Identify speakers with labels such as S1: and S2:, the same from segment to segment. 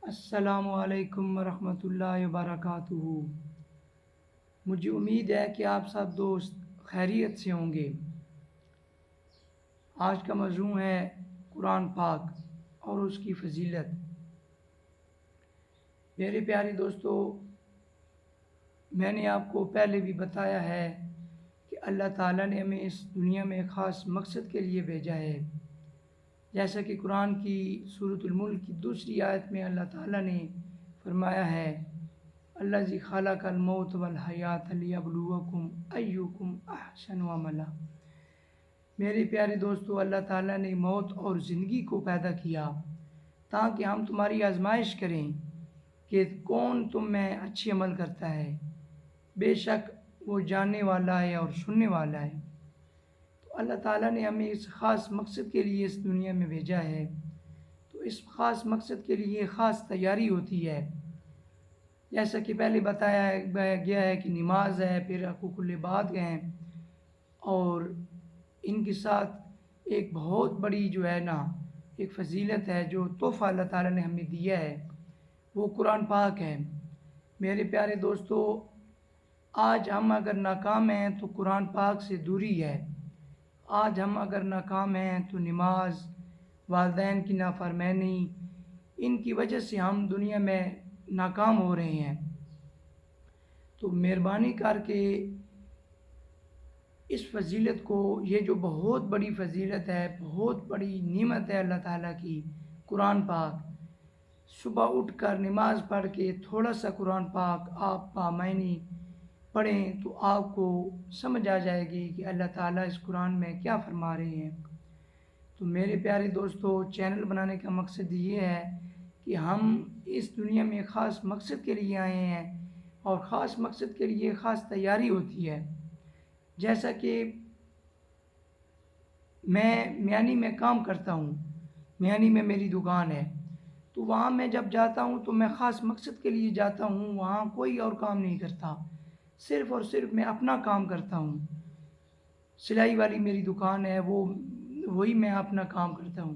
S1: السلام علیکم ورحمۃ اللہ وبرکاتہ۔ مجھے امید ہے کہ آپ سب دوست خیریت سے ہوں گے۔ آج کا موضوع ہے قرآن پاک اور اس کی فضیلت۔ میرے پیارے دوستو، میں نے آپ کو پہلے بھی بتایا ہے کہ اللہ تعالیٰ نے ہمیں اس دنیا میں ایک خاص مقصد کے لیے بھیجا ہے۔ جیسا کہ قرآن کی سورۃ الملک کی دوسری آیت میں اللہ تعالیٰ نے فرمایا ہے، الذی خلق الموت والحیات لیبلوکم ایکم احسن عملا۔ میرے پیارے دوستو، اللہ تعالیٰ نے موت اور زندگی کو پیدا کیا تاکہ ہم تمہاری آزمائش کریں کہ کون تم میں اچھی عمل کرتا ہے۔ بے شک وہ جاننے والا ہے اور سننے والا ہے۔ تو اللہ تعالیٰ نے ہمیں اس خاص مقصد کے لیے اس دنیا میں بھیجا ہے، تو اس خاص مقصد کے لیے خاص تیاری ہوتی ہے۔ جیسا کہ پہلے بتایا گیا ہے کہ نماز ہے، پھر حقوق العباد ہیں، اور ان کے ساتھ ایک بہت بڑی ایک فضیلت ہے جو تحفہ اللہ تعالیٰ نے ہمیں دیا ہے، وہ قرآن پاک ہے۔ میرے پیارے دوستو، آج ہم اگر ناکام ہیں تو قرآن پاک سے دوری ہے۔ آج ہم اگر ناکام ہیں تو نماز، والدین کی نافرمانی، ان کی وجہ سے ہم دنیا میں ناکام ہو رہے ہیں۔ تو مہربانی کر کے اس فضیلت کو، یہ جو بہت بڑی فضیلت ہے، بہت بڑی نعمت ہے اللہ تعالیٰ کی، قرآن پاک، صبح اٹھ کر نماز پڑھ کے تھوڑا سا قرآن پاک آپ بامعنی پڑھیں تو آپ کو سمجھ آ جائے گی کہ اللہ تعالیٰ اس قرآن میں کیا فرما رہے ہیں۔ تو میرے پیارے دوستو، چینل بنانے کا مقصد یہ ہے کہ ہم اس دنیا میں خاص مقصد کے لیے آئے ہیں، اور خاص مقصد کے لیے خاص تیاری ہوتی ہے۔ جیسا کہ میں میانی میں کام کرتا ہوں، میانی میں میری دکان ہے، تو وہاں میں جب جاتا ہوں تو میں خاص مقصد کے لیے جاتا ہوں۔ وہاں کوئی اور کام نہیں کرتا، صرف اور صرف میں اپنا کام کرتا ہوں۔ سلائی والی میری دکان ہے، وہی میں اپنا کام کرتا ہوں۔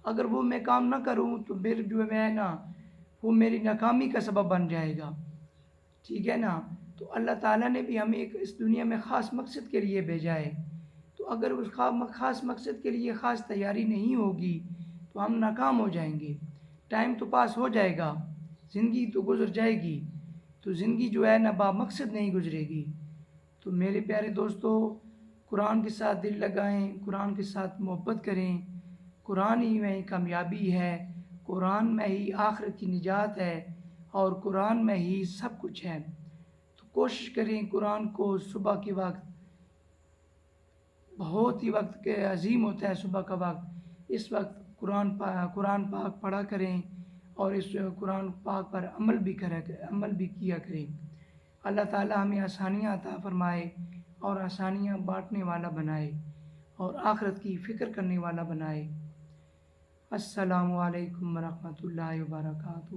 S1: اگر وہ میں کام نہ کروں تو پھر وہ میری ناکامی کا سبب بن جائے گا، ٹھیک ہے نا۔ تو اللہ تعالیٰ نے بھی ہمیں اس دنیا میں خاص مقصد کے لیے بھیجا ہے، تو اگر اس خاص مقصد کے لیے خاص تیاری نہیں ہوگی تو ہم ناکام ہو جائیں گے۔ ٹائم تو پاس ہو جائے گا، زندگی تو گزر جائے گی، تو زندگی با مقصد نہیں گزرے گی۔ تو میرے پیارے دوستو، قرآن کے ساتھ دل لگائیں، قرآن کے ساتھ محبت کریں۔ قرآن ہی میں کامیابی ہے، قرآن میں ہی آخرت کی نجات ہے، اور قرآن میں ہی سب کچھ ہے۔ تو کوشش کریں قرآن کو صبح کے وقت، بہت ہی وقت کے عظیم ہوتا ہے صبح کا وقت، اس وقت قرآن پاک پڑھا کریں، اور اس قرآن پاک پر عمل بھی کیا کریں۔ اللہ تعالیٰ ہمیں آسانیاں عطا فرمائے، اور آسانیاں بانٹنے والا بنائے، اور آخرت کی فکر کرنے والا بنائے۔ السلام علیکم ورحمۃ اللہ وبرکاتہ۔